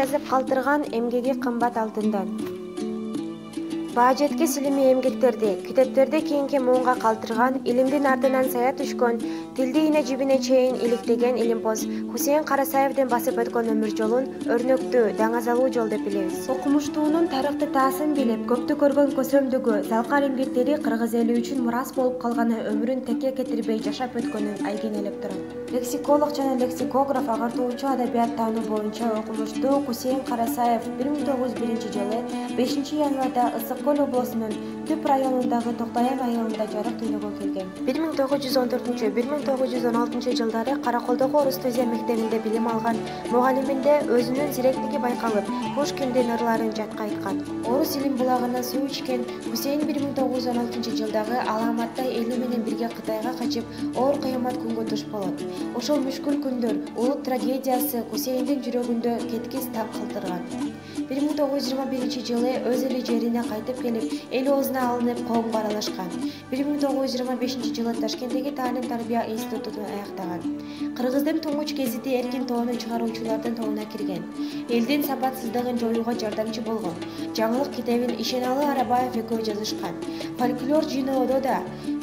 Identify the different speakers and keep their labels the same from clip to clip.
Speaker 1: жазып калтырган эмгеги кымбат алтындан. Баа жеткис илимий эмгектерди, китептерди кийинки муунга калтырган, илимдин артынан сая түшкөн, тилди ийне жибине чейин иликтеген илимпоз Хусейин Карасаевдин басып өткөн өмүр жолун өрнөктүү, даңазалуу жол деп билебиз. Окумуштуунун тарыхты таасын билип, көптү көргөн көсөмдүгү, залкар эмгектери кыргыз эли үчүн мурас болуп калганы өмүрүн текке кетирбей жашап өткөнүн айгинелеп турат. Лексиколог жана лексикограф, агартуучу адабият таануу боюнча окумуштуу Хусейин Карасаев 1901-жылы 5-январда Ысык-Көл облусунун Түп районундагы Токтаян айылында жарык дүйнөгө келген. 1914-1916 жылдары Караколдогу Орус Түзем мектебинде билим алган, мугалиминде өзүнүн зиректиги байкалып, Пушкиндин ырларын жатка айткан. Орус илим булагынан суу ичкен Хусейин 1916 жылдагы Аламатта эли менен бирге Кытайга качып, оор кыямат күнгө туш болот. Ошол мүшкүл күндөр, улут трагедиясы Хусейиндин жүрөгүндө кеткис тап калтырган. 1921-жылы өз эли жерине кайтып келип, эл оозуна алынып, коомго аралашкан. 1925-жылы Ташкенттеги Таалим-тарбия институтун аяктаган. Кыргыздын туңуч гезити Эркин тоону чыгаруучулардын тобуна кирген. Элдин сапатсыздыгын жоюуга жардамчы болгон. Жаңылык китебин Ишеналы Арабаев экөө жазышкан. Фольклор жыйноодо да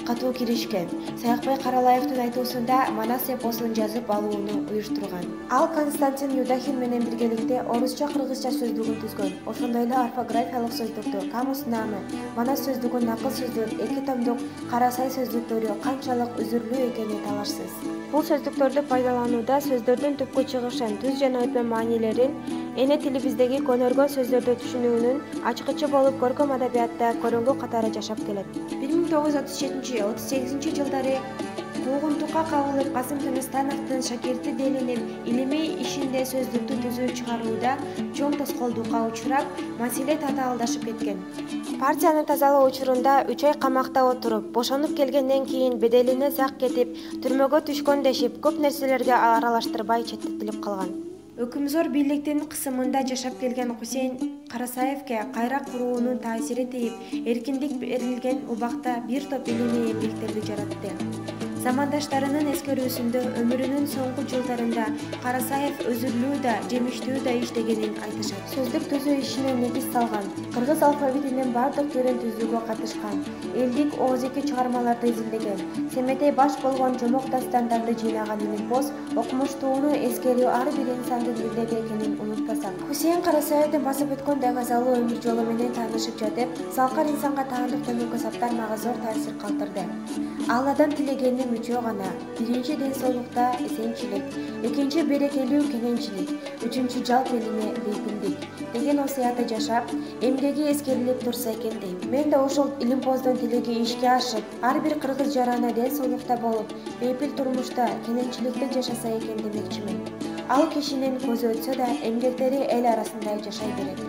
Speaker 1: катуу киришкен. Саякбай Каралаевдин айтуусунда Манас эпосун жазып алууну уюштурган. Ал Константин Юдахин менен биргеликте орусча-кыргызча сөздүгүн түзгөн. Ошондой эле орфографиялык сөздүктү Камус Намы, Манас сөздүгүн Накыл сөздүк, 2 томдук Карасай сөздүктөрү канчалык үзүрлүү экени талашсыз. Бул сөздүктөрдү пайдаланууда сөздөрдүн түпкү чыгышын, түз жана өтмө маанилерин, эне тилибиздеги көнөргөн сөздөрдү түшүнүүнүн ачкычы болуп көркөм адабиятта көрүнгү катары жашап келет. 1937-38 жылдары куугунтукка кабылып, Касым Тыныстановдун шакирти делинип, илимий ишинде сөздүктү түзүү чыгарууда чоң тоскоолдукка учурап, маселе татаалдашып кеткен. Партияны тазалоо учурунда 3 ай камакта отуруп, бошонуп келгенден кийин беделине зак кетип, түрмөгө түшкөн дешип, көп нерселерге аралаштырбай четтетилип калган. Өкүмзор бийликтин кысымында жашап келген Хусейин Карасаевке кайра куруунун таасири тийип, эркиндик берилген убакта бир топ илимий эмгектерди жаратты. Замандаштарынын эскерүүсүндө өмүрүнүн соңку жылдарында Карасаев өзүрлүү да, жемиштүү да иштегенин айтышат. Сөздүк түзүү ишине негиз салган, кыргыз алфавитинин бардык түрүн түзүүгө катышкан, элдик оозеки чыгармаларды изилдеген, Семетей баш болгон жомок дастандарды жыйнаган илимпоз окумуштууну эскерүү ар бир инсандын милдети экенин унутпасак. Хусейин Карасаевдин басып өткөн даңазалуу өмүр жолу менен таанышып жатып, залкар инсанга таандык төмөнкү заттар мага зор таасир калтырды. Алладан тилегеним үчөө гана: биринчи ден соолукта эсенчилик, экинчи берекелүү кененчилик, үчүнчү жалпы элиме бейпилдик деген осуятты жашап, эмгеги эскерилип турса экен дейм. Мен да ошол илимпоздун тилеги ишке ашып, ар бир кыргыз жарана ден соолукта болуп, бейпил турмушта кененчиликте жашаса экен демекчимин. Ал кишинин көзү өтсө да эмгектери эл арасында жашай берет.